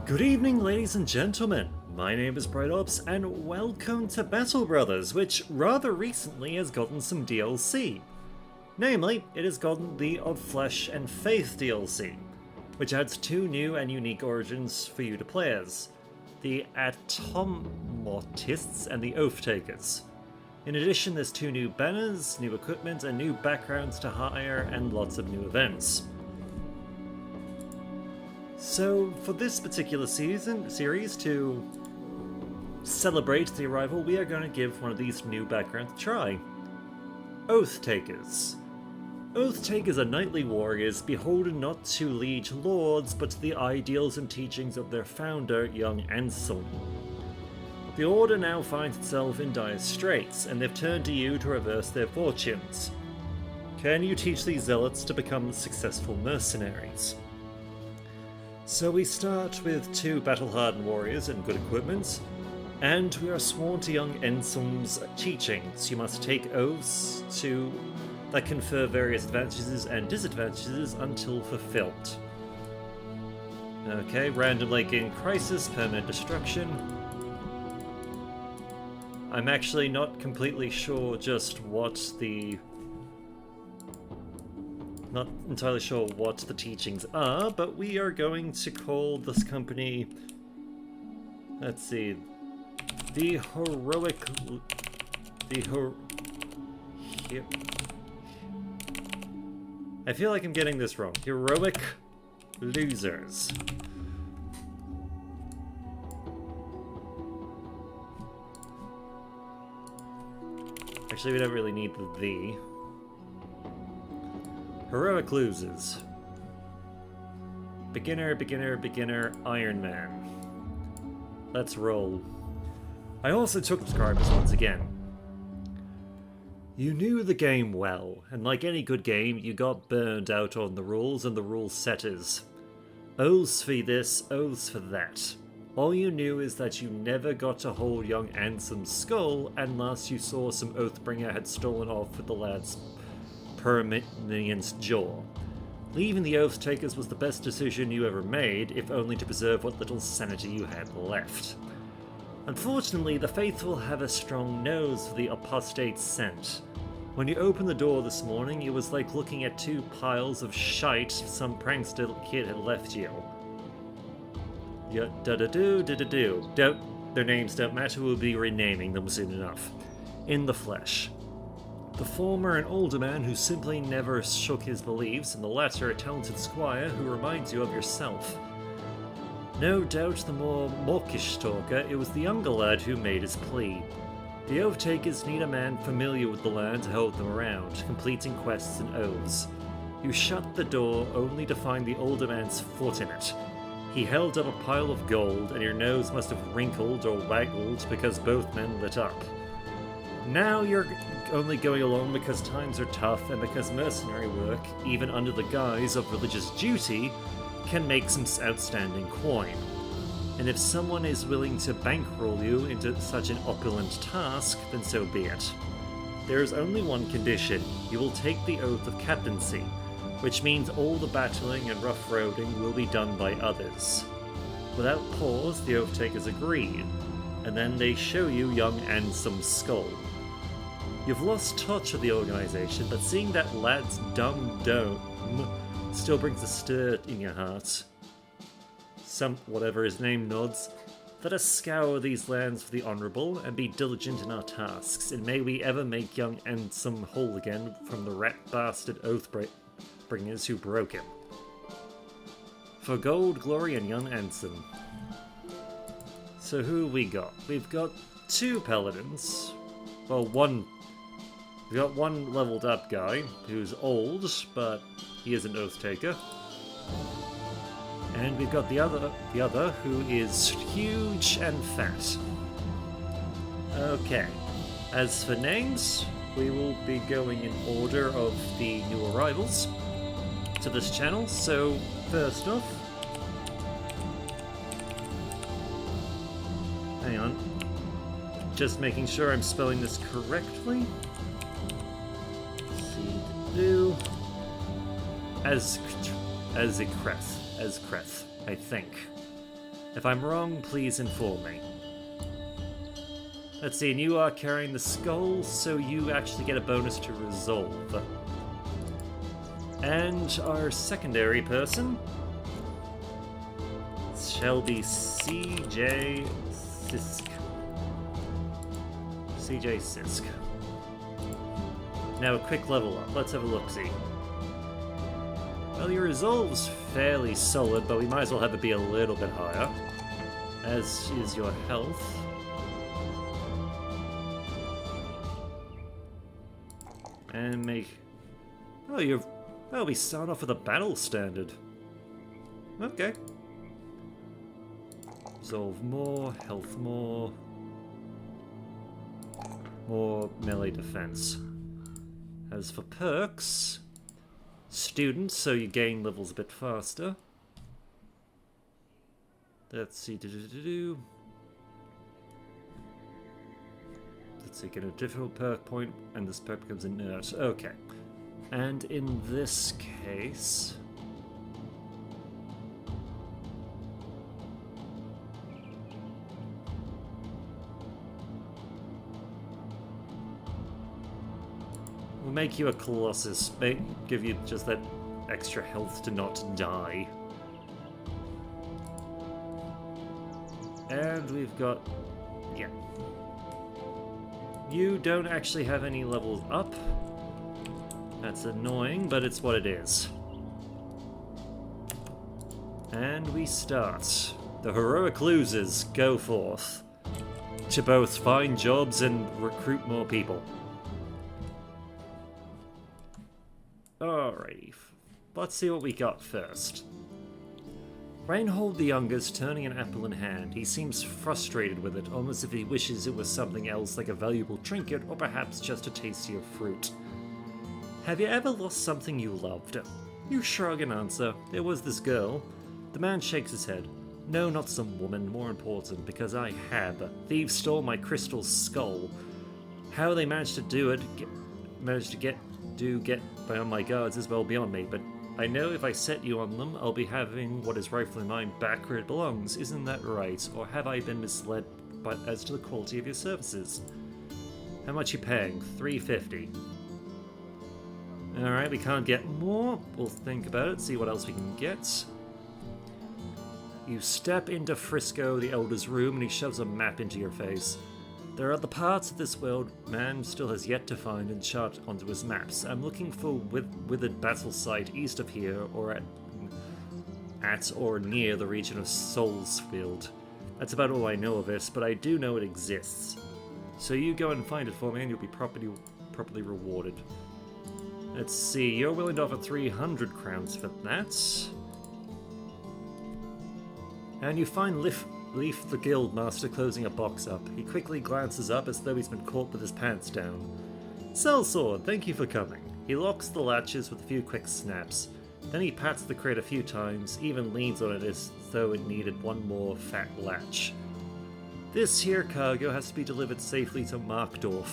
Good evening, ladies and gentlemen. My name is Bright Ops, and welcome to Battle Brothers, which rather recently has gotten some DLC. Namely, it has gotten the Of Flesh and Faith DLC, which adds two new and unique origins for you to play as: the Atomortists and the Oathtakers. In addition, there's two new banners, new equipment, and new backgrounds to hire, and lots of new events. So, for this particular series, to celebrate the arrival, we are going to give one of these new backgrounds a try. Oathtakers. Oathtakers are knightly warriors beholden not to liege lords, but to the ideals and teachings of their founder, young Anselm. The Order now finds itself in dire straits, and they've turned to you to reverse their fortunes. Can you teach these zealots to become successful mercenaries? So we start with two battle-hardened warriors and good equipment, and we are sworn to young Anselm's teachings. You must take oaths that confer various advantages and disadvantages until fulfilled. Okay, random late game crisis, permanent destruction. I'm actually not completely sure not entirely sure what the teachings are, but we are going to call this company, let's see, I feel like I'm getting this wrong. Heroic Losers. Actually, we don't really need the. Heroic Losers. Beginner, Iron Man. Let's roll. I also took subscribers once again. You knew the game well, and like any good game, you got burned out on the rules and the rule setters. Oaths for this, oaths for that. All you knew is that you never got to hold young Anselm's skull unless you saw some Oathbringer had stolen off with the lad's permanent jaw. Leaving the Oathtakers was the best decision you ever made, if only to preserve what little sanity you had left. Unfortunately, the faithful have a strong nose for the apostate scent. When you opened the door this morning, it was like looking at two piles of shite some prankster kid had left you. Their names don't matter, we'll be renaming them soon enough. In the flesh. The former an older man who simply never shook his beliefs, and the latter a talented squire who reminds you of yourself. No doubt the more mawkish talker, it was the younger lad who made his plea. The Oathtakers need a man familiar with the land to hold them around, completing quests and oaths. You shut the door only to find the older man's foot in it. He held up a pile of gold, and your nose must have wrinkled or waggled because both men lit up. Now you're only going along because times are tough and because mercenary work, even under the guise of religious duty, can make some outstanding coin. And if someone is willing to bankroll you into such an opulent task, then so be it. There is only one condition: you will take the oath of captaincy, which means all the battling and rough roading will be done by others. Without pause, the Oathtakers agreed, and then they show you young Anselm's skull. You've lost touch with the organization, but seeing that lad's dumb dome still brings a stir in your heart. Whatever his name nods. Let us scour these lands for the honourable, and be diligent in our tasks, and may we ever make young Anselm whole again from the rat-bastard Oathbringers who broke him. For gold, glory, and young Anselm. So who we got? We've got two paladins. Well, we've got one leveled up guy who's old, but he is an Oathtaker. And we've got the other who is huge and fat. Okay. As for names, we will be going in order of the new arrivals to this channel. So first off, hang on, just making sure I'm spelling this correctly. Do as Kreth, I think. If I'm wrong, please inform me. Let's see, and you are carrying the skull, so you actually get a bonus to resolve. And our secondary person shall be CJ Sisk. CJ Sisk. Now a quick level up. Let's have a look-see. Well, your resolve's fairly solid, but we might as well have it be a little bit higher. As is your health. And make... Oh, we start off with a battle standard. Okay. Resolve more, health more. More melee defense. As for perks... Student, so you gain levels a bit faster. Let's see, Let's see, get a difficult perk point, and this perk becomes inert. Okay. And in this case... We'll make you a Colossus. Give you just that extra health to not die. And we've got... yeah. You don't actually have any levels up. That's annoying, but it's what it is. And we start. The heroic losers go forth to both find jobs and recruit more people. Alrighty, let's see what we got first. Reinhold the Younger's turning an apple in hand. He seems frustrated with it, almost if he wishes it was something else like a valuable trinket or perhaps just a tastier fruit. Have you ever lost something you loved? You shrug and answer, there was this girl. The man shakes his head. No, not some woman, more important, because I have. Thieves stole my crystal skull. How they managed to do it, get beyond my guards is well beyond me, but I know if I set you on them, I'll be having what is rightfully mine back where it belongs. Isn't that right? Or have I been misled as to the quality of your services? How much you paying? $3.50. Alright, we can't get more. We'll think about it, see what else we can get. You step into Frisco, the Elder's room, and he shoves a map into your face. There are the parts of this world man still has yet to find and chart onto his maps. I'm looking for withered battle site east of here, or at or near the region of Soulsfield. That's about all I know of it, but I do know it exists. So you go and find it for me, and you'll be properly rewarded. Let's see, you're willing to offer 300 crowns for that. And you find Leaf the Guildmaster closing a box up. He quickly glances up as though he's been caught with his pants down. Sellsword, thank you for coming. He locks the latches with a few quick snaps. Then he pats the crate a few times, even leans on it as though it needed one more fat latch. This here cargo has to be delivered safely to Markdorf.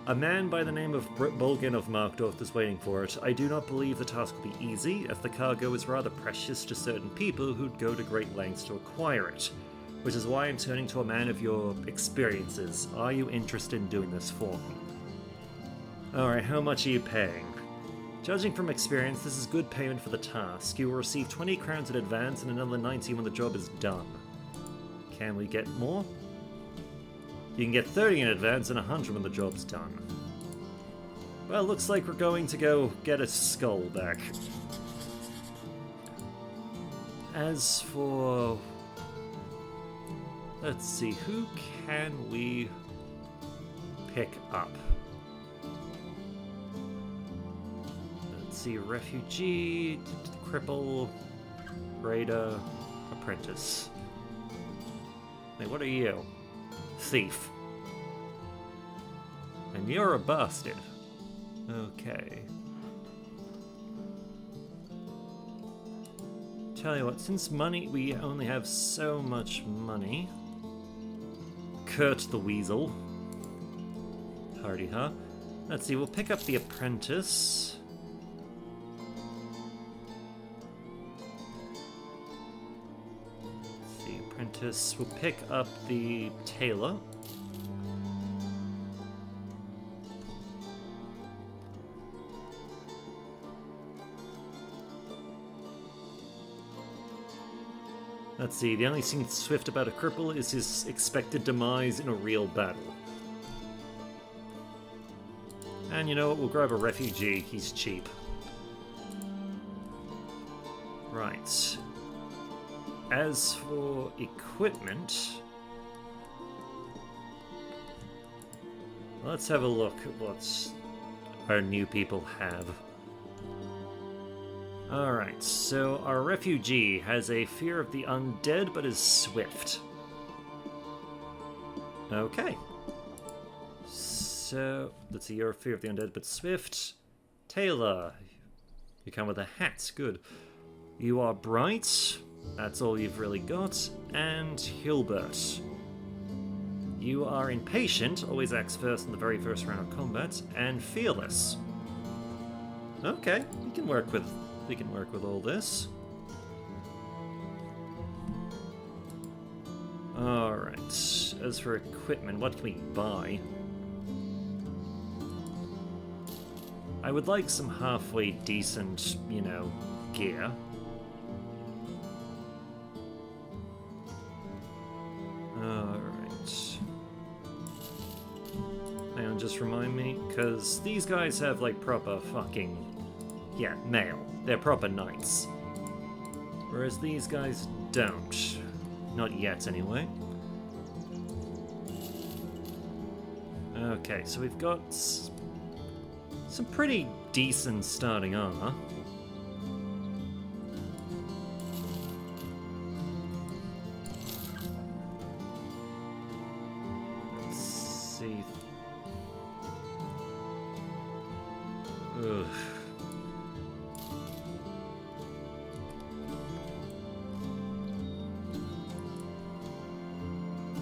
A man by the name of Bulgin of Markdorf is waiting for it. I do not believe the task will be easy, as the cargo is rather precious to certain people who'd go to great lengths to acquire it. Which is why I'm turning to a man of your experiences. Are you interested in doing this for me? Alright, how much are you paying? Judging from experience, this is good payment for the task. You will receive 20 crowns in advance and another 90 when the job is done. Can we get more? You can get 30 in advance and 100 when the job's done. Well, looks like we're going to go get a skull back. As for... let's see, who can we pick up? Let's see, refugee, cripple, raider, apprentice. Wait, what are you? Thief. And you're a bastard. Okay. Tell you what, since we only have so much money... Kurt the Weasel. Hardy, huh? Let's see, we'll pick up the apprentice. Let's see, Apprentice will pick up the tailor. Let's see, the only thing swift about a cripple is his expected demise in a real battle. And you know what, we'll grab a refugee, he's cheap. Right. As for equipment... let's have a look at what our new people have. Alright, so our refugee has a fear of the undead but is swift. Okay. So, let's see, your fear of the undead but swift. Taylor, you come with a hat, good. You are bright, that's all you've really got. And Hilbert. You are impatient, always acts first in the very first round of combat, and fearless. Okay, we can work with all this. Alright, as for equipment, what can we buy? I would like some halfway decent, you know, gear. Alright. Hang on, just remind me, because these guys have, like, proper fucking... yeah, mail. They're proper knights. Whereas these guys don't. Not yet, anyway. Okay, so we've got some pretty decent starting armor. Let's see. Ugh.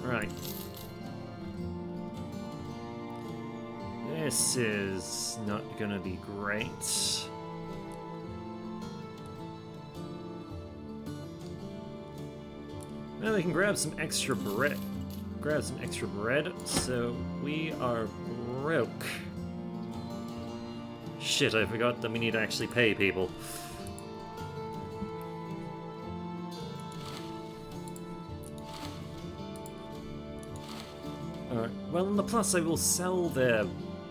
Right. This is not gonna be great. Well, we can grab some extra bread. So we are broke. Shit, I forgot that we need to actually pay people. Alright, well, on the plus side, we'll sell their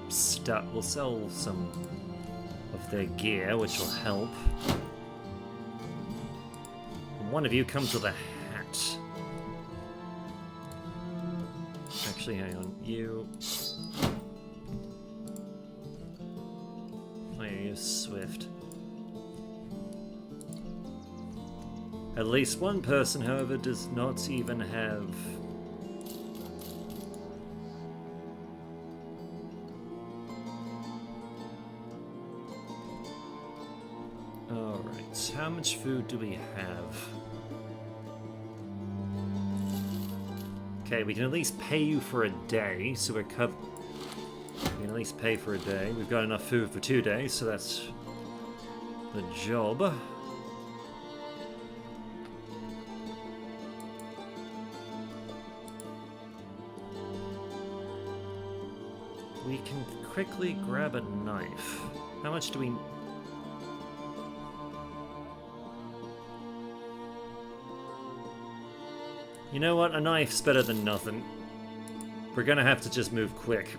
stuff. We'll sell some of their gear, which will help. And one of you comes with a hat. Actually, hang on. You... oh, you're swift. At least one person, however, does not even have... Alright, how much food do we have? Okay, we can at least pay you for a day, so we're covered. We can at least pay for a day. We've got enough food for 2 days, so that's the job. We can quickly grab a knife. How much do we... You know what? A knife's better than nothing. We're gonna have to just move quick.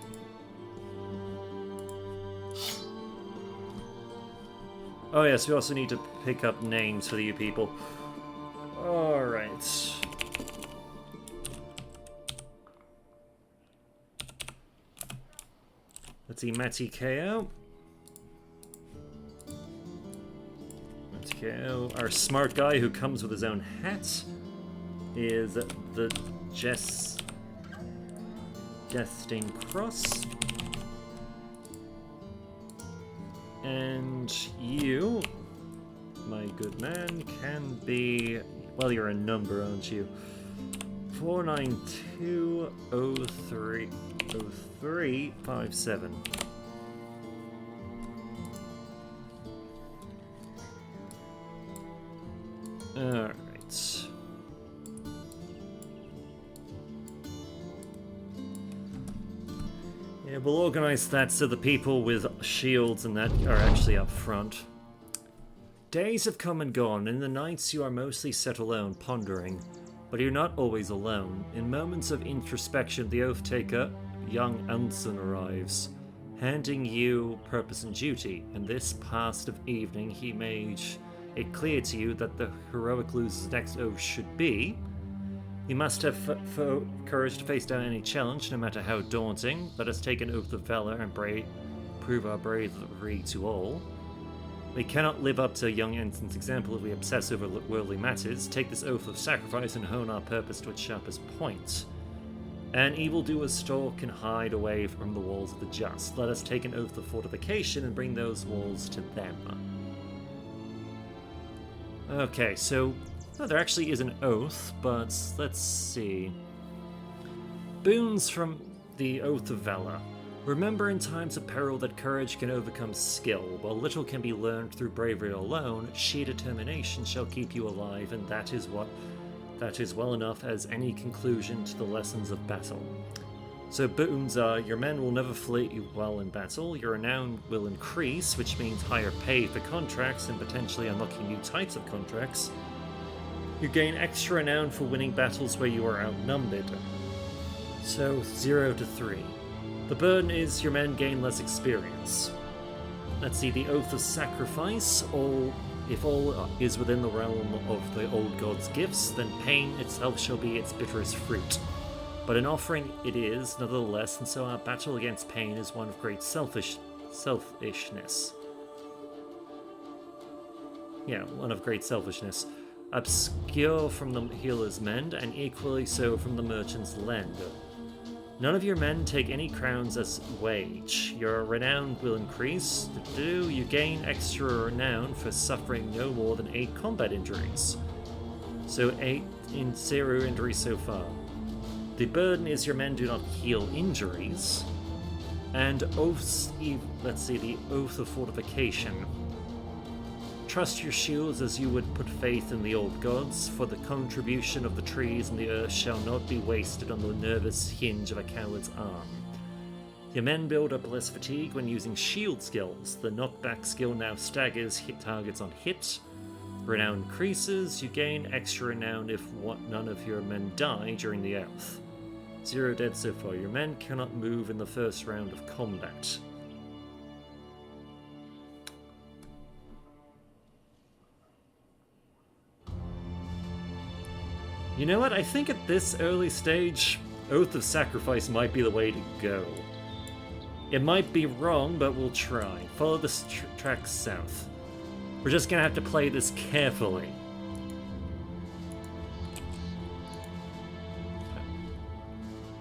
Oh yes, we also need to pick up names for you people. Alright. Let's see, Matty KO. Matty KO, our smart guy who comes with his own hat, is the Jesting Cross. And you, my good man, can be... well, you're a number, aren't you? 492030357. Alright. Yeah, we'll organize that so the people with shields and that are actually up front. Days have come and gone. In the nights you are mostly set alone, pondering. But you're not always alone. In moments of introspection, the Oathtaker, young Anson, arrives, handing you purpose and duty. In this past of evening, he made it clear to you that the heroic loser's next oath should be: you must have courage to face down any challenge, no matter how daunting. Let us take an oath of valor and prove our bravery to all. We cannot live up to young Ensign's example if we obsess over worldly matters. Take this oath of sacrifice and hone our purpose to its sharpest point. An evildoer's store can hide away from the walls of the just. Let us take an oath of fortification and bring those walls to them. Okay, so there actually is an oath, but let's see. Boons from the Oath of Valor. Remember in times of peril that courage can overcome skill. While little can be learned through bravery alone, sheer determination shall keep you alive, and that is well enough as any conclusion to the lessons of battle. So boons are: your men will never flee while in battle, your renown will increase, which means higher pay for contracts and potentially unlocking new types of contracts. You gain extra renown for winning battles where you are outnumbered. So 0 to 3. The burden is your men gain less experience. Let's see, the Oath of Sacrifice. If all is within the realm of the old god's gifts, then pain itself shall be its bitterest fruit. But an offering it is, nevertheless, and so our battle against pain is one of great selfishness. Yeah, one of great selfishness. Obscure from the healer's mend, and equally so from the merchant's lend. None of your men take any crowns as wage. Your renown will increase. You gain extra renown for suffering no more than 8 combat injuries. So 8 in 0 injuries so far. The burden is your men do not heal injuries. And oaths, let's see, the Oath of Fortification. Trust your shields as you would put faith in the old gods, for the contribution of the trees and the earth shall not be wasted on the nervous hinge of a coward's arm. Your men build up less fatigue when using shield skills. The knockback skill now staggers hit targets on hit. Renown increases. You gain extra renown if none of your men die during the oath. 0 dead so far. Your men cannot move in the first round of combat. You know what? I think at this early stage, Oath of Sacrifice might be the way to go. It might be wrong, but we'll try. Follow the track south. We're just gonna have to play this carefully.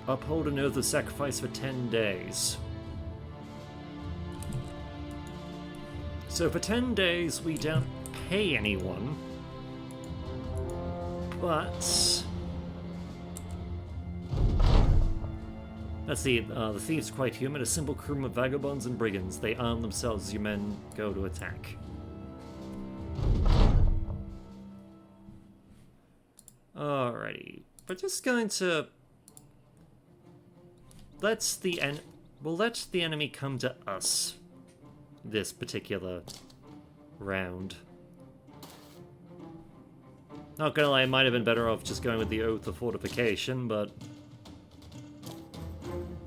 Uphold an Oath of Sacrifice for 10 days. So for 10 days, we don't pay anyone. But let's see, the thieves are quite human, a simple crew of vagabonds and brigands. They arm themselves as your men go to attack. Alrighty, we're just going to let the enemy come to us this particular round. Not gonna lie, I might have been better off just going with the Oath of Fortification, but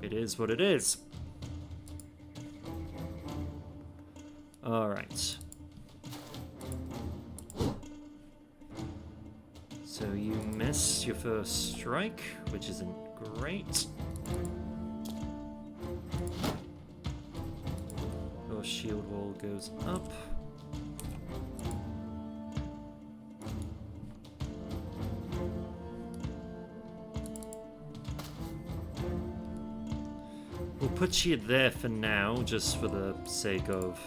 it is what it is. Alright. So you miss your first strike, which isn't great. Your shield wall goes up. We'll put you there for now, just for the sake of...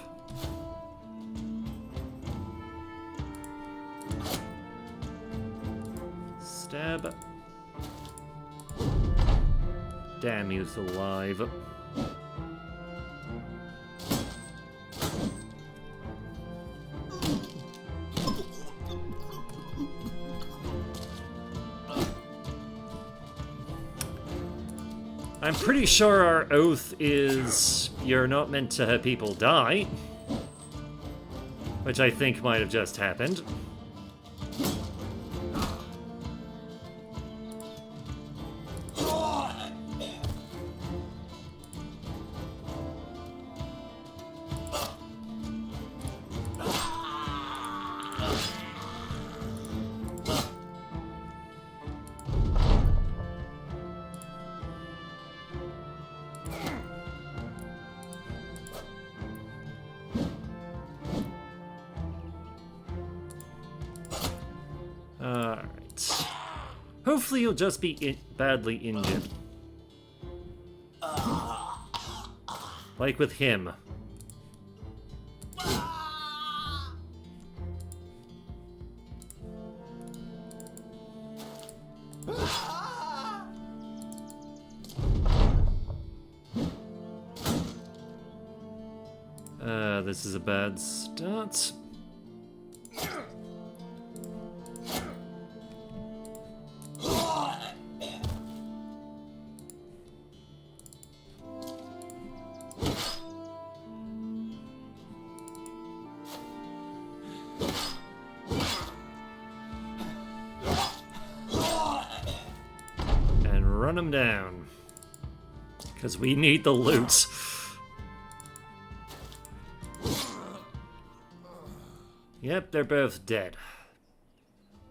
Stab. Damn, he was alive. I'm pretty sure our oath is you're not meant to have people die. Which I think might have just happened. Alright. Hopefully you'll just be badly injured. Like with him. This is a bad start. And run them down. Because we need the loot. Yep, they're both dead.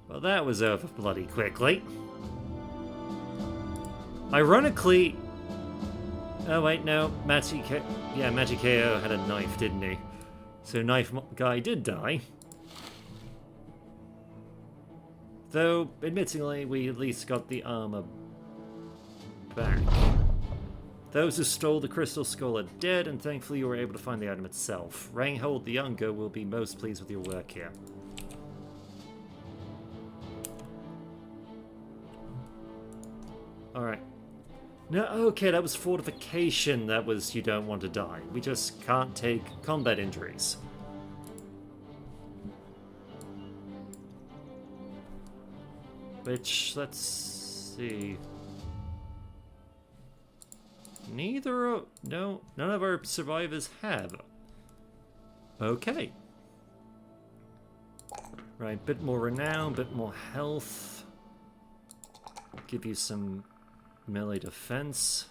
Well, that was over bloody quickly. Ironically... Oh, wait, no. Magikeo had a knife, didn't he? So knife guy did die. Though, admittingly, we at least got the armor back. Those who stole the crystal skull are dead, and thankfully you were able to find the item itself. Reinhold the Younger will be most pleased with your work here. Alright. No, okay, that was fortification. That was you don't want to die. We just can't take combat injuries. Which, let's see... none of our survivors have. Okay. Right, bit more renown, bit more health. Give you some melee defense.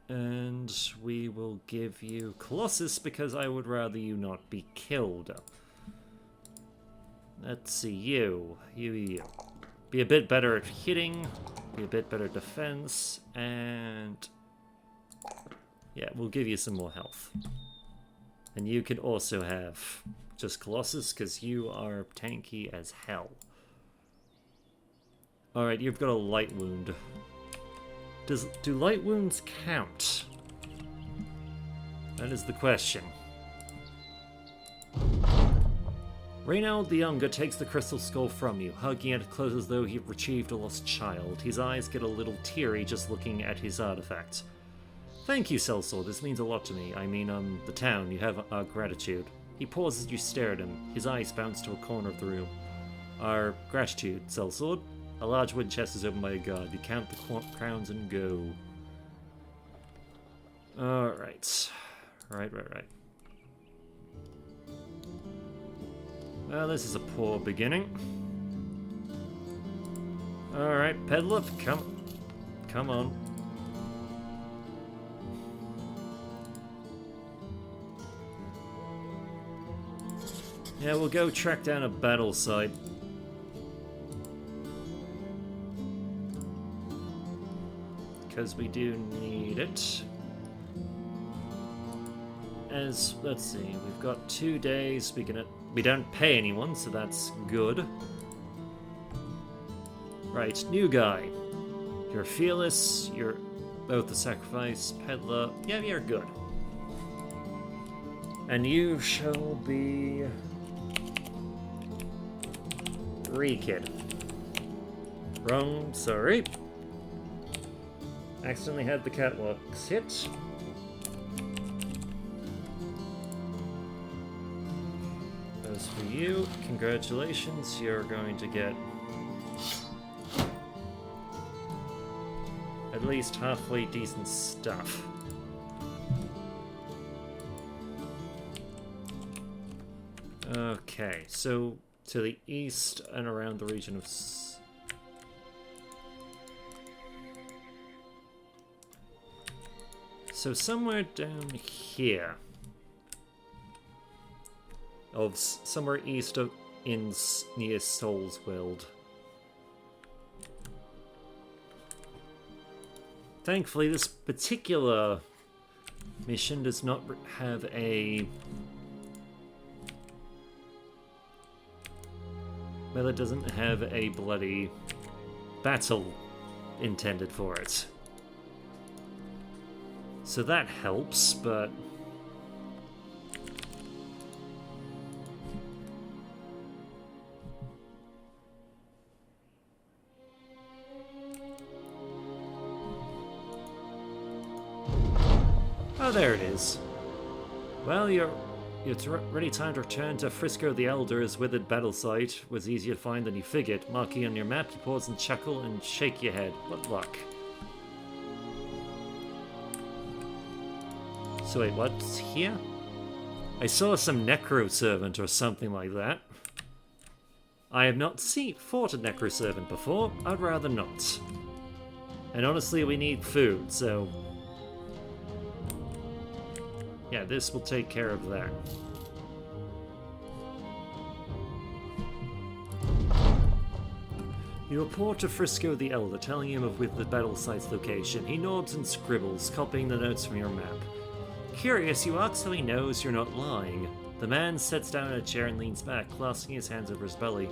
And we will give you Colossus because I would rather you not be killed. Let's see, you. Be a bit better at hitting. A bit better defense, and yeah, we'll give you some more health. And you can also have just Colossus, because you are tanky as hell. Alright, you've got a light wound. Do light wounds count? That is the question. Reinhold the Younger takes the crystal skull from you, hugging it close as though he retrieved a lost child. His eyes get a little teary just looking at his artifact. Thank you, Sellsword. This means a lot to me. I mean, the town. You have our gratitude. He pauses as you stare at him. His eyes bounce to a corner of the room. Our gratitude, Sellsword. A large wooden chest is opened by a guard. You count the crowns and go. Alright. Right. Well, this is a poor beginning. Alright, peddler, come on. Yeah, we'll go track down a battle site. Because we do need it. Let's see, we've got 2 days, we don't pay anyone, so that's good. Right, new guy. You're fearless, you're both the sacrifice, peddler. Yeah, you're good. And you shall be... Kid. Wrong, sorry. Accidentally had the catwalks hit. As for you, congratulations, you're going to get at least halfway decent stuff. Okay, so to the east and around the region of... So somewhere down here, somewhere east of near Soulsweld. Thankfully, this particular mission does not have a... Well, it doesn't have a bloody battle intended for it. So that helps, but... Oh, there it is. Well, it's ready time to return to Frisco the Elder's withered battle site. Was easier to find than you figured. Marking on your map, you pause and chuckle and shake your head. What luck. So wait, what's here? I saw some necro servant or something like that. I have not fought a necro servant before. I'd rather not. And honestly, we need food, so... Yeah, this will take care of that. You report to Frisco the Elder, telling him of the battle site's location. He nods and scribbles, copying the notes from your map. Curious, you ask how he knows you're not lying. The man sits down in a chair and leans back, clasping his hands over his belly.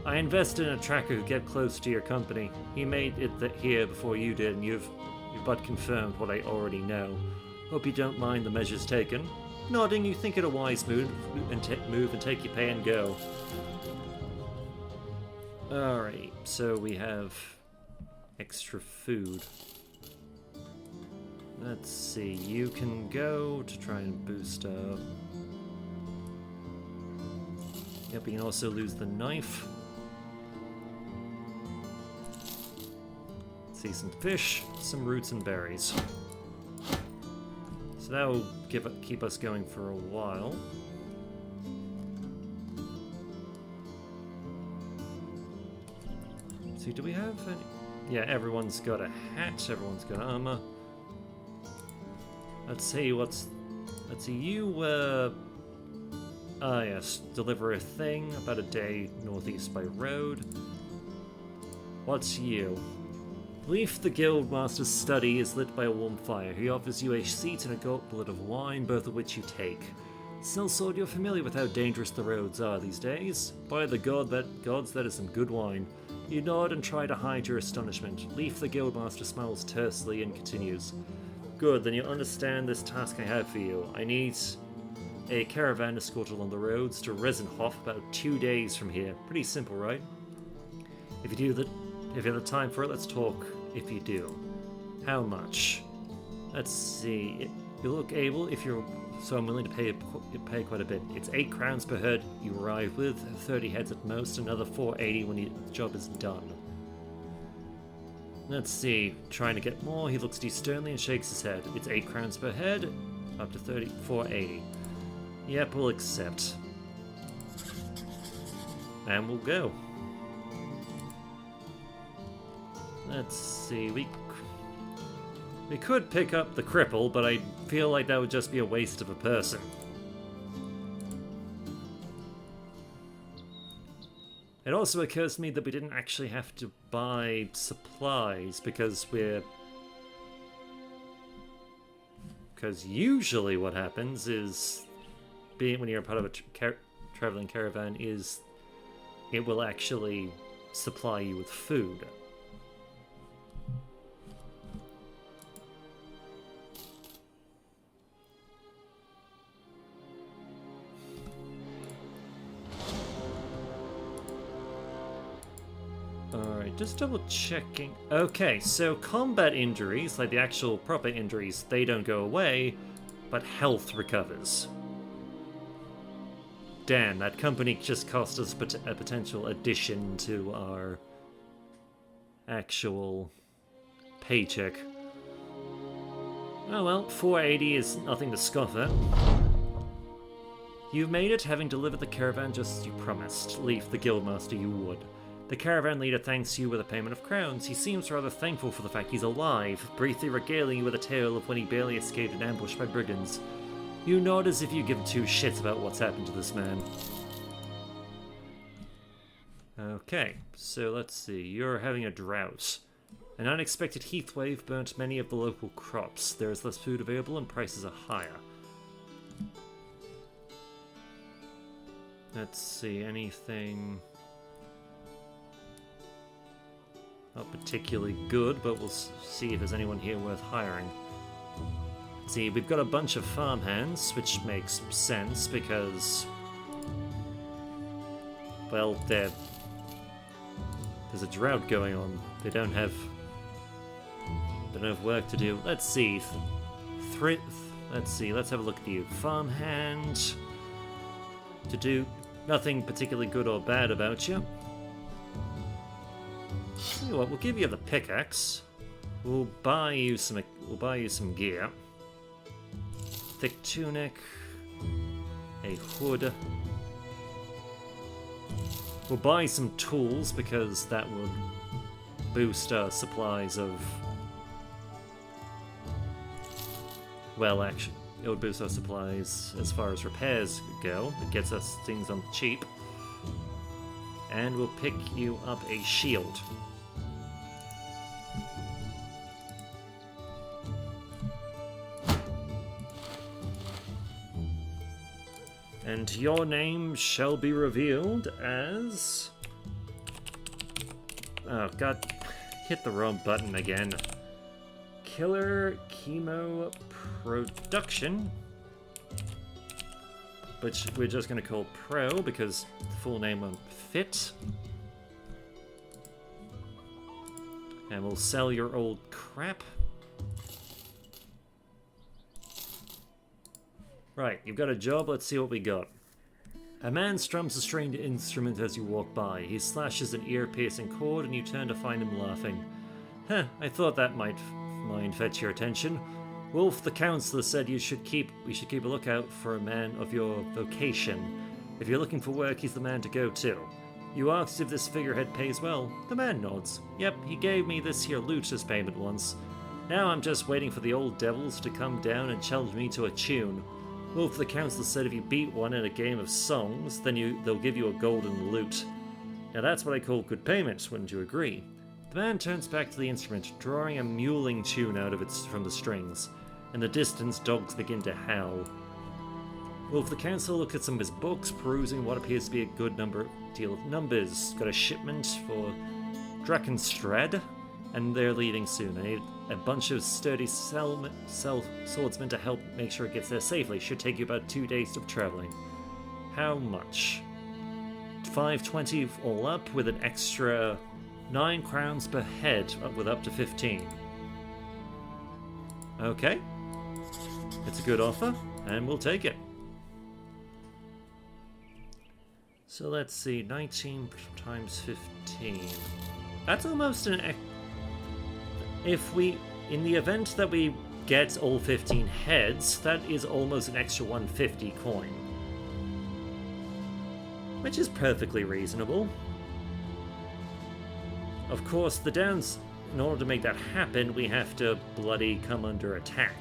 I invested in a tracker who kept close to your company. He made it here before you did, and you've but confirmed what I already know. Hope you don't mind the measures taken. Nodding, you think it a wise move and take your pay and go. Alright, so we have extra food. Let's see, you can go to try and boost up. Yep, you can also lose the knife. Let's see, some fish, some roots and berries. So that will keep us going for a while. See, do we have any? Yeah, everyone's got a hat, everyone's got armor. Let's see, let's see, you, yes, deliver a thing about a day northeast by road. What's you? Leaf the Guildmaster's study is lit by a warm fire. He offers you a seat and a goblet of wine, both of which you take. Sellsword, you're familiar with how dangerous the roads are these days. By the gods, that is some good wine. You nod and try to hide your astonishment. Leaf the Guildmaster smiles tersely and continues. Good, then you understand this task I have for you. I need a caravan escorted along the roads to Resenhof about 2 days from here. Pretty simple, right? If you have the time for it, let's talk. If you do. How much? Let's see. You look able so I'm willing to pay quite a bit. It's 8 crowns per head you arrive with, 30 heads at most, another 480 when the job is done. Let's see. Trying to get more, he looks at you sternly and shakes his head. It's 8 crowns per head, up to 480. Yep, we'll accept. And we'll go. Let's see, we could pick up the cripple, but I feel like that would just be a waste of a person. It also occurs to me that we didn't actually have to buy supplies because usually what happens is, when you're a part of a traveling caravan, is it will actually supply you with food. Alright, just double checking. Okay, so combat injuries, like the actual proper injuries, they don't go away, but health recovers. Damn, that company just cost us a potential addition to our actual paycheck. Oh well, 480 is nothing to scoff at. You've made it, having delivered the caravan just as you promised. Leaf, the guildmaster, you would. The caravan leader thanks you with a payment of crowns. He seems rather thankful for the fact he's alive, briefly regaling you with a tale of when he barely escaped an ambush by brigands. You nod as if you give two shits about what's happened to this man. Okay, so let's see. You're having a drought. An unexpected heatwave burnt many of the local crops. There is less food available and prices are higher. Let's see, anything... not particularly good, but we'll see if there's anyone here worth hiring. Let's see, we've got a bunch of farmhands, which makes sense because... well, there's a drought going on. They don't have work to do. Let's see. Let's have a look at you. Farmhand. To do nothing particularly good or bad about you. Tell you what, we'll give you the pickaxe. We'll buy you some gear. Thick tunic. A hood. We'll buy some tools because that will boost our supplies of... well, actually, it would boost our supplies as far as repairs go. It gets us things on the cheap. And we'll pick you up a shield. And your name shall be revealed as... oh god, hit the wrong button again. Killer Chemo Production. Which we're just going to call Pro because the full name won't fit. And we'll sell your old crap. Right, you've got a job, let's see what we got. A man strums a stringed instrument as you walk by. He slashes an ear-piercing chord and you turn to find him laughing. Huh, I thought that might fetch your attention. Wolf, the counselor, said we should keep a lookout for a man of your vocation. If you're looking for work, he's the man to go to. You asked if this figurehead pays well. The man nods. Yep, he gave me this here loot as payment once. Now I'm just waiting for the old devils to come down and challenge me to a tune. Wolf, the counselor, said if you beat one in a game of songs, then they'll give you a golden lute. Now that's what I call good payment, wouldn't you agree? The man turns back to the instrument, drawing a mewling tune out of it from the strings. In the distance, dogs begin to howl. Wolf, the council looks at some of his books, perusing what appears to be a good deal of numbers. Got a shipment for Drakenstrad, and they're leaving soon. I need a bunch of sturdy swordsmen to help make sure it gets there safely. Should take you about 2 days of traveling. How much? 520 all up, with an extra 9 crowns per head, with up to 15. Okay. It's a good offer, and we'll take it. So let's see, 19 times 15. That's almost an... in the event that we get all 15 heads, that is almost an extra 150 coin. Which is perfectly reasonable. Of course, in order to make that happen, we have to bloody come under attack.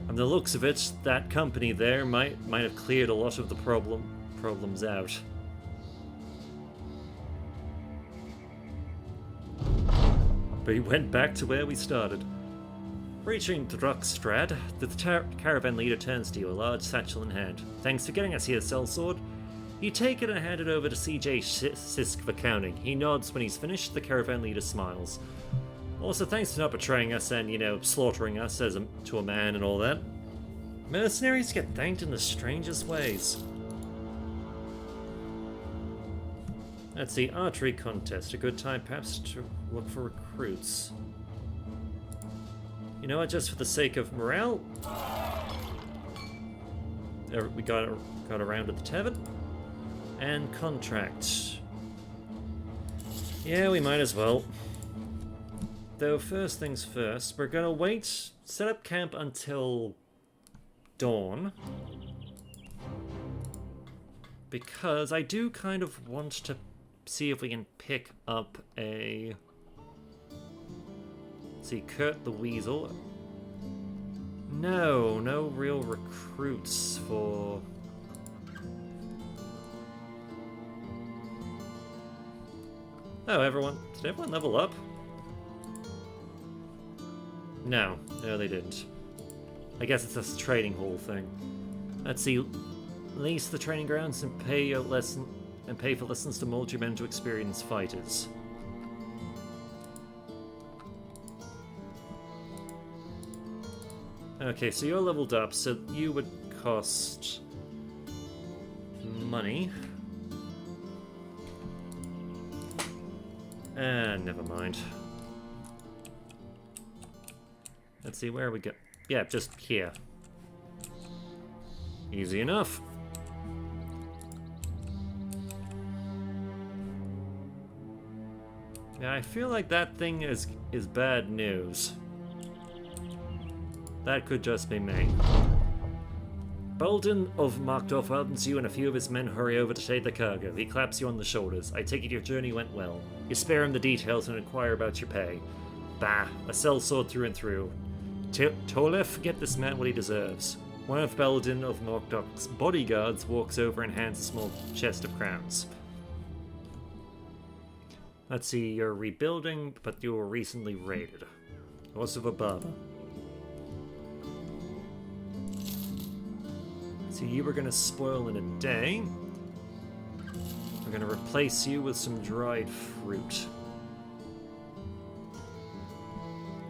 From the looks of it, that company there might have cleared a lot of the problems out. But we went back to where we started. Reaching Drukstrad, the caravan leader turns to you, a large satchel in hand. Thanks for getting us here, Sellsword. You take it and hand it over to CJ Sisk for counting. He nods when he's finished. The caravan leader smiles. Also, thanks for not betraying us and, slaughtering us to a man and all that. Mercenaries get thanked in the strangest ways. Let's see, archery contest. A good time perhaps to look for recruits. You know what, just for the sake of morale? We got around at the tavern. And contract. Yeah, we might as well. Though first things first, we're gonna wait, set up camp until dawn. Because I do kind of want to see if we can pick up a... Let's see, Kurt the Weasel. No real recruits for... Oh, did everyone level up? No, they didn't. I guess it's this trading hall thing. Let's see, lease the training grounds and pay for lessons to mold your men to experienced fighters. Okay, so you're leveled up, so you would cost money. Never mind. Let's see, where we go. Yeah, just here. Easy enough. Yeah, I feel like that thing is bad news. That could just be me. Bolden of Markdorf welcomes you and a few of his men hurry over to take the cargo. He claps you on the shoulders. I take it your journey went well. You spare him the details and inquire about your pay. Bah, a sellsword through and through. Tolef, get this man what he deserves. One of Belden of Markdorf's bodyguards walks over and hands a small chest of crowns. Let's see, you're rebuilding, but you were recently raided. Horse of a barber. So you were going to spoil in a day. We're going to replace you with some dried fruit.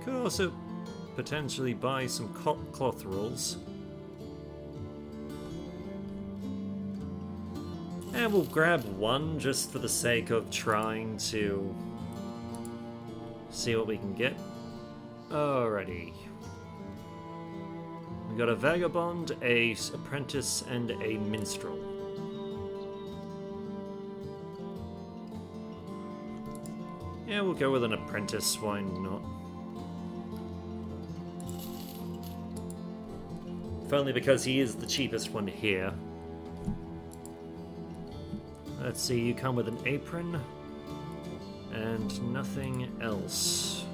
Could also potentially buy some cloth rolls. And we'll grab one just for the sake of trying to see what we can get. Alrighty. We got a vagabond, a apprentice, and a minstrel. Yeah, we'll go with an apprentice, why not? If only because he is the cheapest one here. Let's see, you come with an apron and nothing else.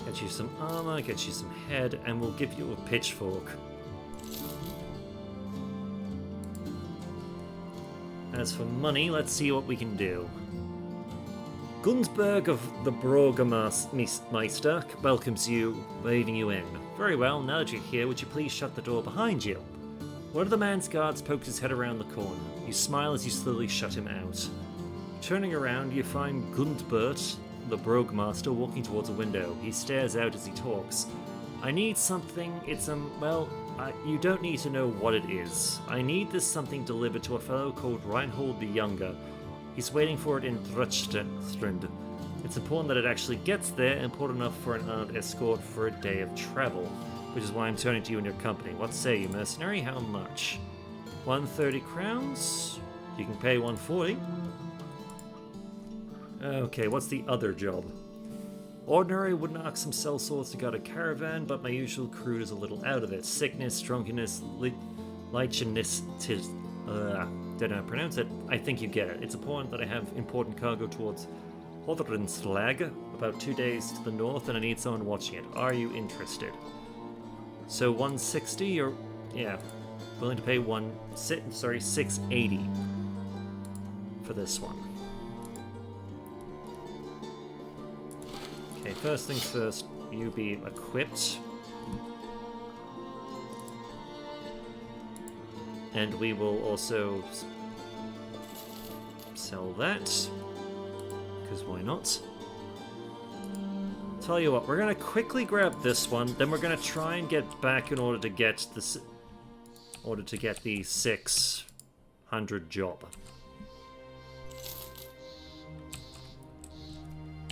Get you some armor, get you some head, and we'll give you a pitchfork. As for money, let's see what we can do. Gunsberg of the Burgermeister welcomes you, waving you in. Very well, now that you're here, would you please shut the door behind you? One of the man's guards pokes his head around the corner. You smile as you slowly shut him out. Turning around, you find Gundbert, the Burgermeister, walking towards a window. He stares out as he talks. I need something. You don't need to know what it is. I need this something delivered to a fellow called Reinhold the Younger. He's waiting for it in Drutstrand. It's important that it actually gets there, important enough for an armed escort for a day of travel, which is why I'm turning to you and your company. What say you, mercenary? How much? 130 crowns? You can pay 140. Okay, what's the other job? Ordinary would knock some sellswords to guard a caravan, but my usual crew is a little out of it. Sickness, drunkenness, licheness, don't know how to pronounce it. I think you get it. It's important that I have important cargo towards Hodrenslag, about 2 days to the north, and I need someone watching it. Are you interested? So 160, or yeah, willing to pay 680 for this one. Okay, first things first, you be equipped. And we will also sell that, because why not? Tell you what, we're gonna quickly grab this one, then we're gonna try and get back in order to get this, the 600 job.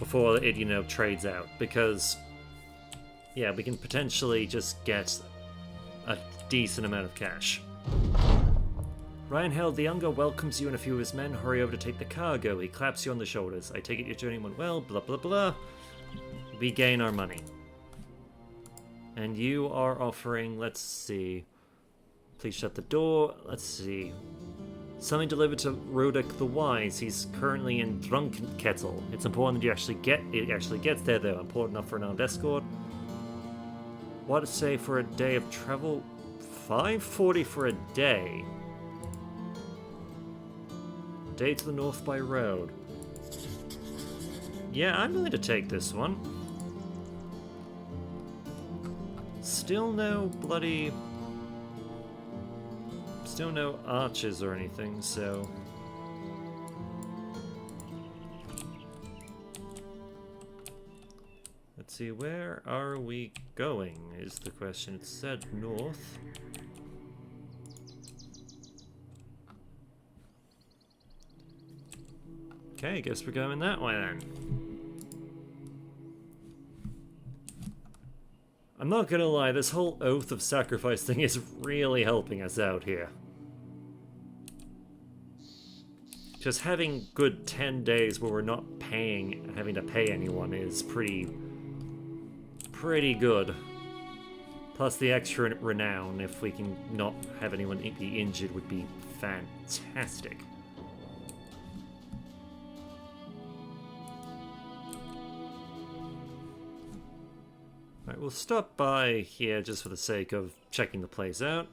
before it, you know, trades out. Because, yeah, we can potentially just get a decent amount of cash. Reinheld the Younger welcomes you and a few of his men hurry over to take the cargo. He claps you on the shoulders. I take it your journey went well, blah blah blah. We gain our money. And you are offering, let's see. Please shut the door. Let's see. Something delivered to Roderick the Wise. He's currently in Drunken Kettle. It's important that you actually gets there though. Important enough for an armed escort. What to say for a day of travel? 540 for a day. Day to the north by road. Yeah, I'm willing to take this one. Still no archers or anything, so... Let's see, where are we going is the question. It said north. Okay, I guess we're going that way then. I'm not gonna lie, this whole Oath of Sacrifice thing is really helping us out here. Just having good 10 days where we're not having to pay anyone is pretty good. Plus the extra renown, if we can not have anyone be injured, would be fantastic. Right, we'll stop by here just for the sake of checking the place out.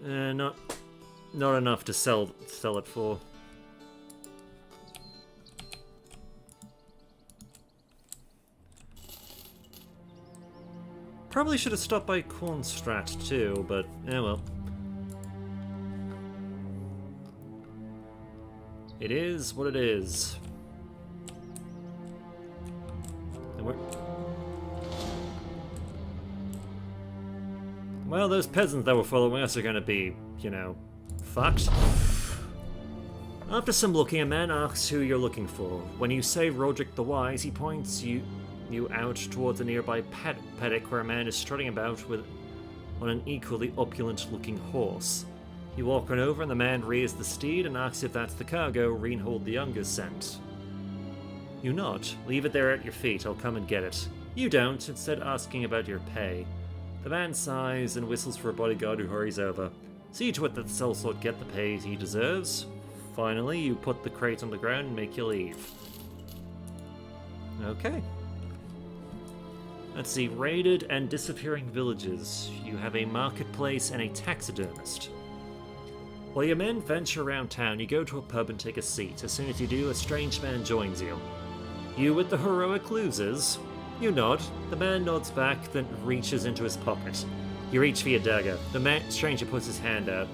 Not enough to sell it for. Probably should have stopped by Cornstrat too, but eh well. It is what it is. Well, those peasants that were following us are going to be, you know, fucked. After some looking, a man asks who you're looking for. When you say Roderick the Wise, he points you out towards a nearby paddock where a man is strutting about on an equally opulent-looking horse. You walk on over and the man rears the steed and asks if that's the cargo Reinhold the Younger sent. You nod. Leave it there at your feet, I'll come and get it. You don't, instead asking about your pay. The man sighs and whistles for a bodyguard who hurries over. See to it that the sellsword get the pay he deserves. Finally, you put the crate on the ground and make your leave. Okay. Let's see, raided and disappearing villages. You have a marketplace and a taxidermist. While your men venture around town, you go to a pub and take a seat. As soon as you do, a strange man joins you. You with the heroic losers? You nod. The man nods back, then reaches into his pocket. You reach for your dagger. The stranger puts his hand out.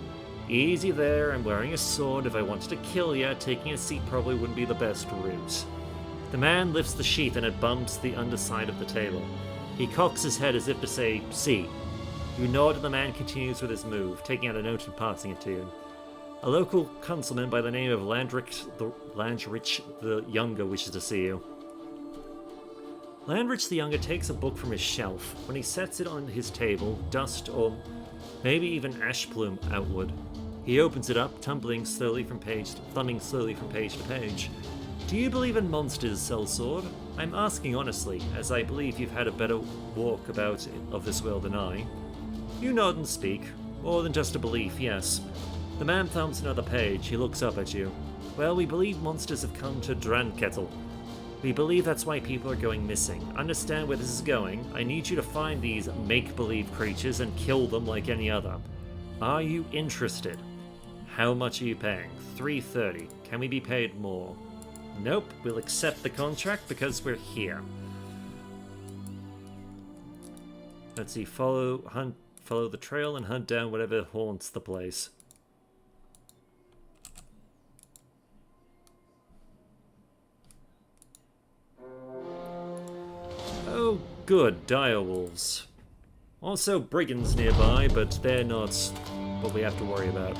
Easy there, I'm wearing a sword. If I wanted to kill you, taking a seat probably wouldn't be the best route. The man lifts the sheath and it bumps the underside of the table. He cocks his head as if to say, see. You nod and the man continues with his move, taking out a note and passing it to you. A local councilman by the name of Landrich the Younger wishes to see you. Landrich the Younger takes a book from his shelf. When he sets it on his table, dust or maybe even ash plume outward. He opens it up, thumbing slowly from page to page. Do you believe in monsters, sellsword? I'm asking honestly, as I believe you've had a better walk about of this world than I. You nod and speak. More than just a belief, yes. The man thumbs another page. He looks up at you. Well, we believe monsters have come to Drankettle. We believe that's why people are going missing. Understand where this is going. I need you to find these make-believe creatures and kill them like any other. Are you interested? How much are you paying? $3.30. Can we be paid more? Nope, we'll accept the contract because we're here. Let's see, follow the trail and hunt down whatever haunts the place. Oh, good, direwolves. Also brigands nearby, but they're not what we have to worry about.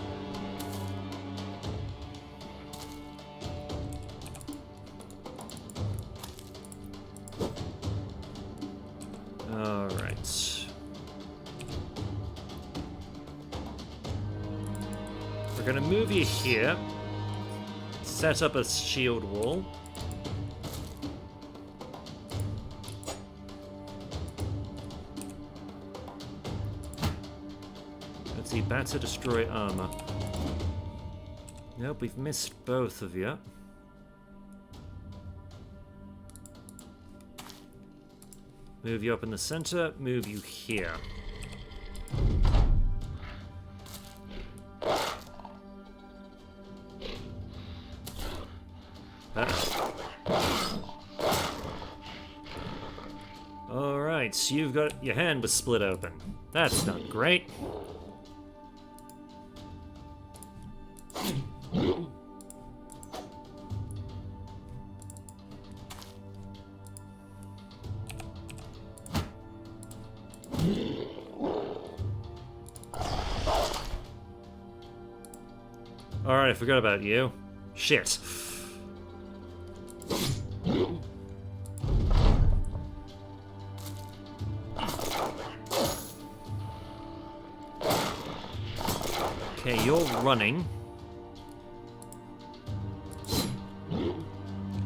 we're gonna move you here. Set up a shield wall. Let's see, batter, destroy armor. Nope, we've missed both of you. Move you up in the center, move you here. Alright, so you've got your hand was split open. That's not great. Alright, I forgot about you. Shit. Okay, you're running.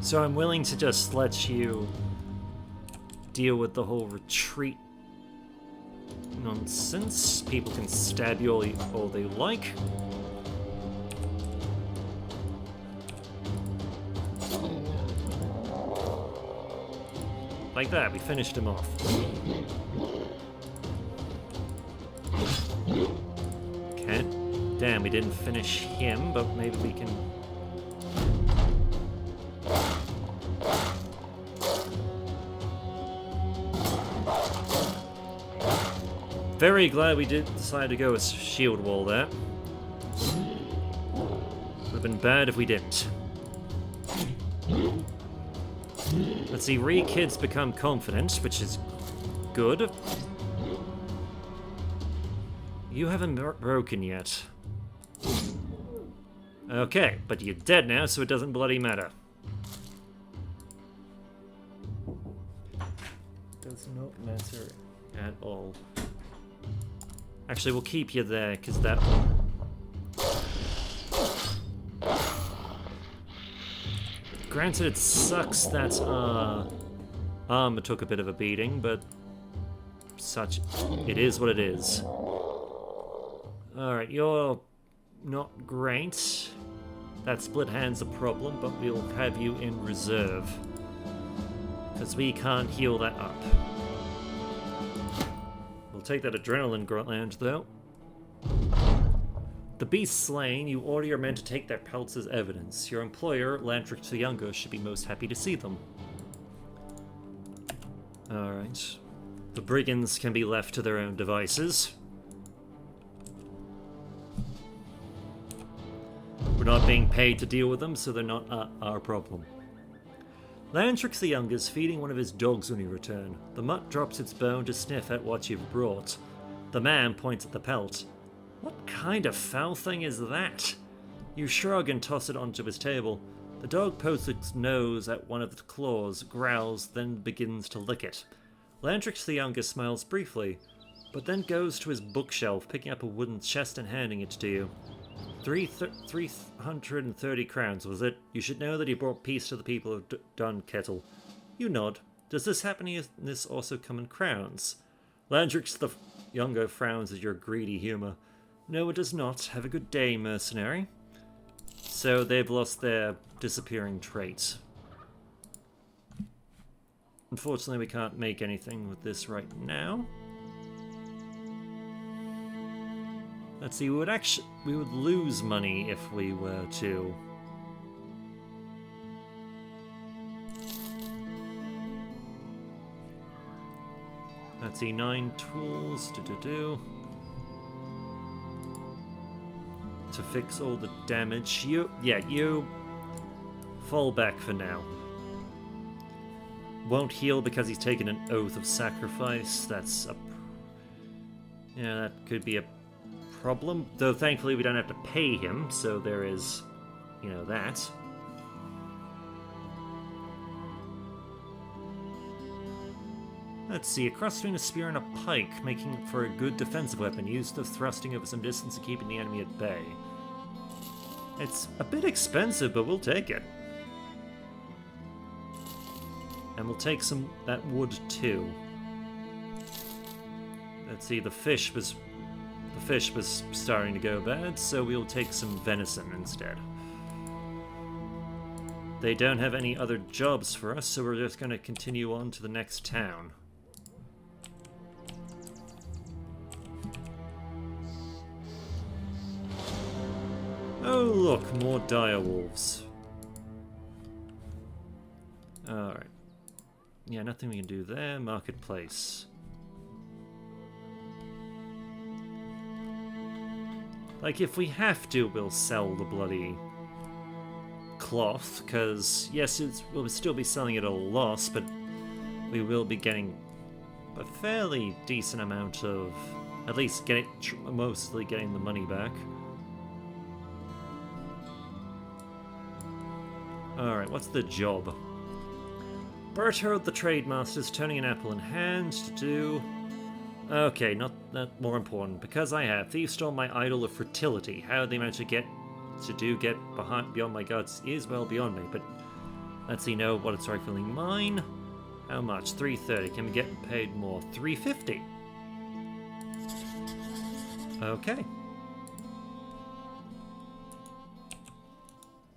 So I'm willing to just let you deal with the whole retreat nonsense. People can stab you all they like. Like that, we finished him off. Okay. Damn, we didn't finish him, but maybe we can... Very glad we did decide to go with shield wall there. Would have been bad if we didn't. Let's see, kids become confident, which is good. You haven't broken yet. Okay, but you're dead now, so it doesn't bloody matter. Does not matter at all. Actually, we'll keep you there, because that... Granted, it sucks that armor took a bit of a beating, but it is what it is. Alright, you're not great. That split hand's a problem, but we'll have you in reserve. Because we can't heal that up. We'll take that adrenaline gland, though. The beast slain, you order your men to take their pelts as evidence. Your employer, Lantrix the Younger, should be most happy to see them. Alright. The brigands can be left to their own devices. We're not being paid to deal with them, so they're not our problem. Lantrix the Younger is feeding one of his dogs when you return. The mutt drops its bone to sniff at what you've brought. The man points at the pelt. What kind of foul thing is that? You shrug and toss it onto his table. The dog pokes its nose at one of the claws, growls, then begins to lick it. Lantrix the Younger smiles briefly, but then goes to his bookshelf, picking up a wooden chest and handing it to you. 330 crowns, was it? You should know that he brought peace to the people of Dunkettle. You nod. Does this happiness also come in crowns? Lantrix the Younger frowns at your greedy humor. No, it does not. Have a good day, mercenary. So they've lost their disappearing trait. Unfortunately, we can't make anything with this right now. Let's see, we would lose money if we were to. Let's see, 9 tools, to fix all the damage. You fall back for now. Won't heal because he's taken an Oath of Sacrifice. That could be a problem. Though thankfully we don't have to pay him, so there is, that. Let's see, a cross between a spear and a pike, making for a good defensive weapon, used of thrusting over some distance and keeping the enemy at bay. It's a bit expensive, but we'll take it. And we'll take some that wood too. Let's see, the fish was starting to go bad, so we'll take some venison instead. They don't have any other jobs for us, so we're just going to continue on to the next town. Oh look, more direwolves. Alright. Yeah, nothing we can do there. Marketplace. Like, if we have to, we'll sell the bloody cloth, because, yes, we'll still be selling it at a loss, but we will be getting a fairly decent amount of, at least mostly getting the money back. Alright, what's the job? Berthold the Trademaster's turning an apple in hand to do... Okay, not more important. Because I have. Thieves stole my idol of fertility. How they managed to get beyond my gods is well beyond me, but let's see, know what it's rightfully mine. How much? 330. Can we get paid more? 350. Okay.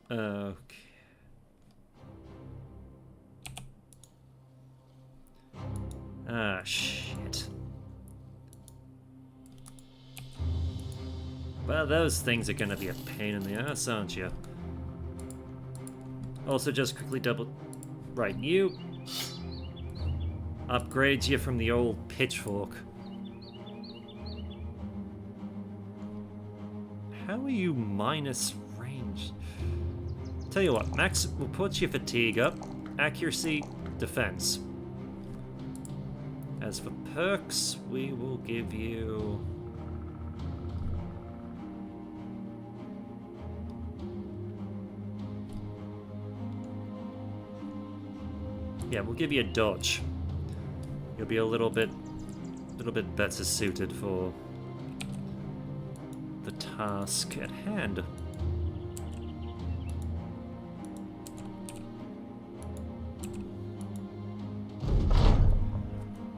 Okay. Ah, shit. Well, those things are gonna be a pain in the ass, aren't you? Also, just quickly double... Right, you... Upgrade you from the old pitchfork. How are you minus range? Tell you what, Max, we'll put your fatigue up. Accuracy, defense. As for perks, we will give you... Yeah, we'll give you a dodge. You'll be a little bit better suited for the task at hand.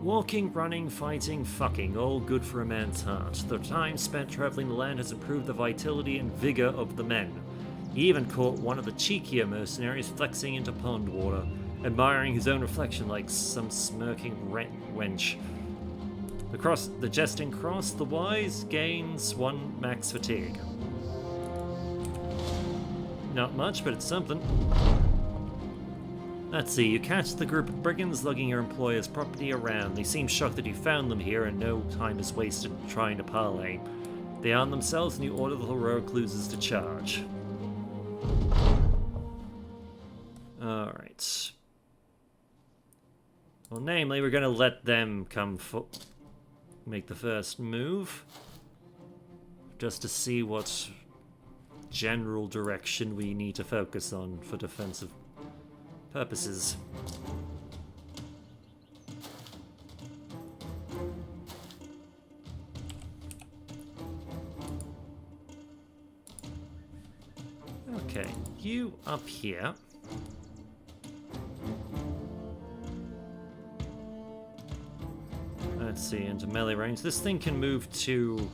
Walking, running, fighting, fucking, all good for a man's heart. The time spent traveling the land has improved the vitality and vigor of the men. He even caught one of the cheekier mercenaries flexing into pond water, admiring his own reflection like some smirking wench. The jesting cross, the wise gains 1 max fatigue. Not much, but it's something. Let's see, you catch the group of brigands lugging your employer's property around. They seem shocked that you found them here and no time is wasted trying to parley. They arm themselves and you order the heroic losers to charge. Alright. Well, namely, we're going to let them make the first move. Just to see what general direction we need to focus on for defensive purposes. Okay, you up here. Let's see, into melee range. This thing can move to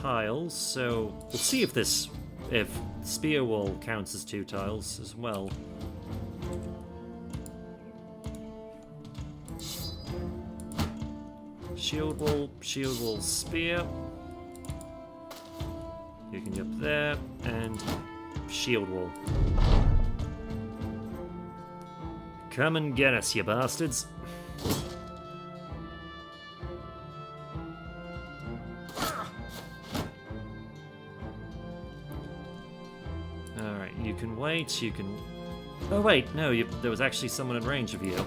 tiles, so we'll see if spear wall counts as 2 tiles as well. Shield wall, spear. You can get there, and shield wall. Come and get us, you bastards. Alright, you can wait, you can... Oh wait, no, there was actually someone in range of you.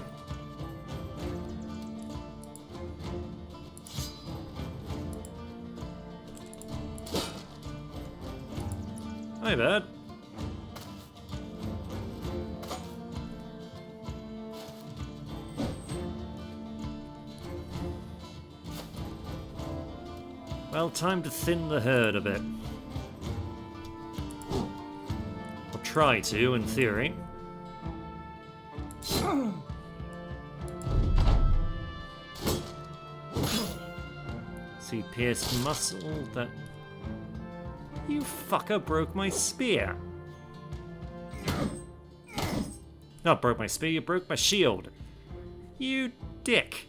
My bad. Well, time to thin the herd a bit. try to, in theory. See, pierced muscle, that... You fucker broke my spear! Not broke my spear, you broke my shield! You dick!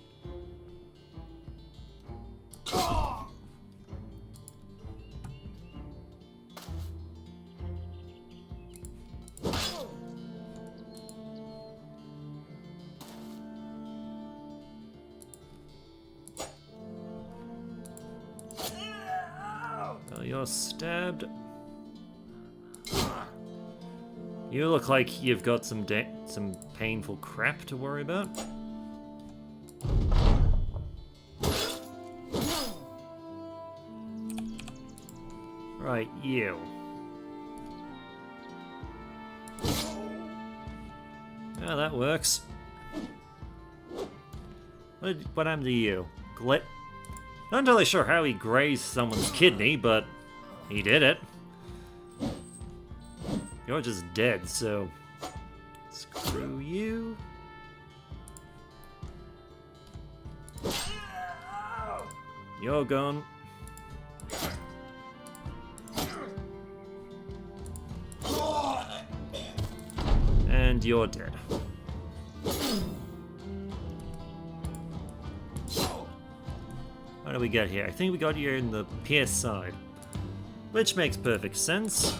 Well, you're stabbed. You look like you've got some painful crap to worry about. Right, you. Yeah, that works. What happened to you? Not entirely sure how he grazed someone's kidney, but he did it. You're just dead, so screw you. You're gone. And you're dead. What do we get here? I think we got you in the PS side, which makes perfect sense.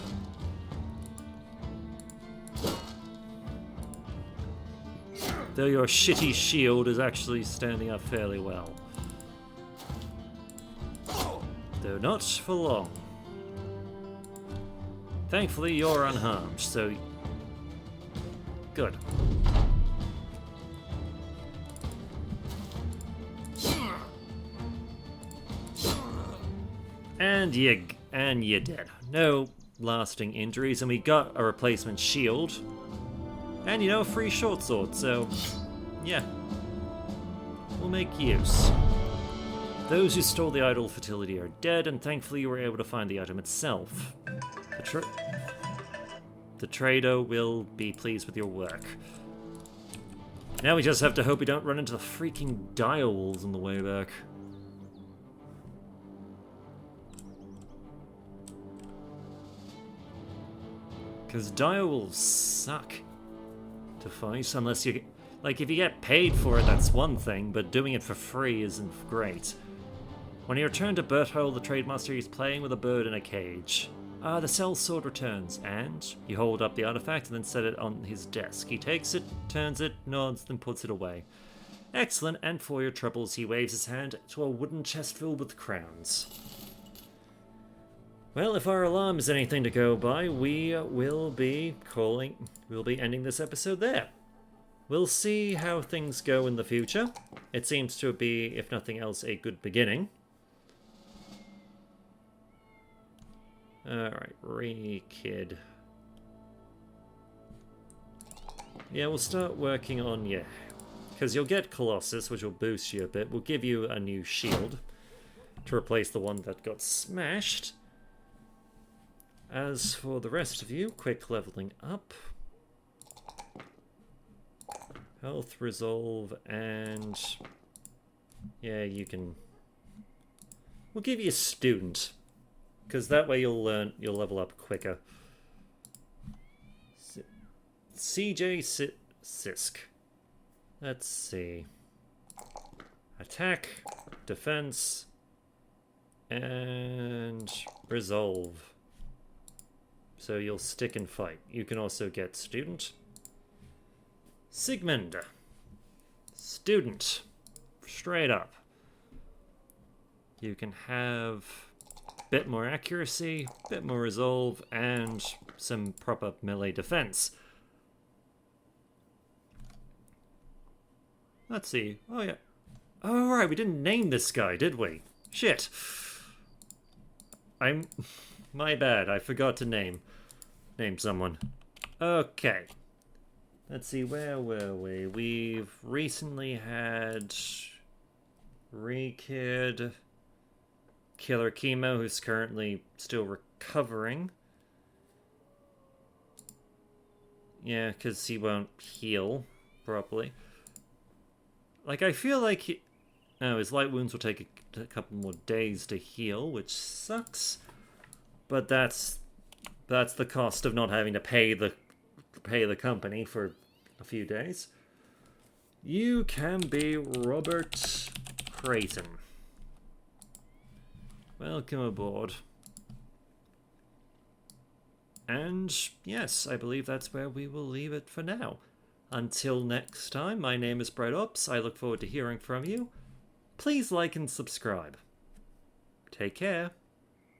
Though your shitty shield is actually standing up fairly well. Though not for long. Thankfully, you're unharmed, so... Good. And you're dead. No lasting injuries, and we got a replacement shield. And, you know, a free short sword, so... yeah. We'll make use. Those who stole the idol fertility are dead, and thankfully you were able to find the item itself. The trader will be pleased with your work. Now we just have to hope we don't run into the freaking direwolves on the way back. Because direwolves suck to fight, unless you... Like, if you get paid for it, that's one thing, but doing it for free isn't great. When you return to Berthole, the trademaster is playing with a bird in a cage. The cell sword returns, and you hold up the artifact and then set it on his desk. He takes it, turns it, nods, then puts it away. Excellent, and for your troubles, he waves his hand to a wooden chest filled with crowns. Well, if our alarm is anything to go by, we'll be ending this episode there. We'll see how things go in the future. It seems to be, if nothing else, a good beginning. Alright, re-kid. Yeah, we'll start working on, yeah. Because you'll get Colossus, which will boost you a bit. We'll give you a new shield to replace the one that got smashed. As for the rest of you, quick leveling up. Health, resolve, and... yeah, you can... We'll give you a student. Because that way you'll level up quicker. CJ Sisk. Let's see. Attack, defense, and resolve. So you'll stick and fight. You can also get student. Sigmund. Student. Straight up. You can have bit more accuracy, bit more resolve, and some proper melee defense. Let's see. Oh yeah. Oh right, we didn't name this guy, did we? Shit. My bad, I forgot to name someone. Okay. Let's see, where were we? We've recently had Rekid, Killer Chemo, who's currently still recovering. Yeah, because he won't heal properly. Like, I feel like he... Oh, his light wounds will take a couple more days to heal, which sucks. But that's the cost of not having to pay the company for a few days. You can be Robert Creighton. Welcome aboard. And yes, I believe that's where we will leave it for now. Until next time, my name is Brett Ops. I look forward to hearing from you. Please like and subscribe. Take care.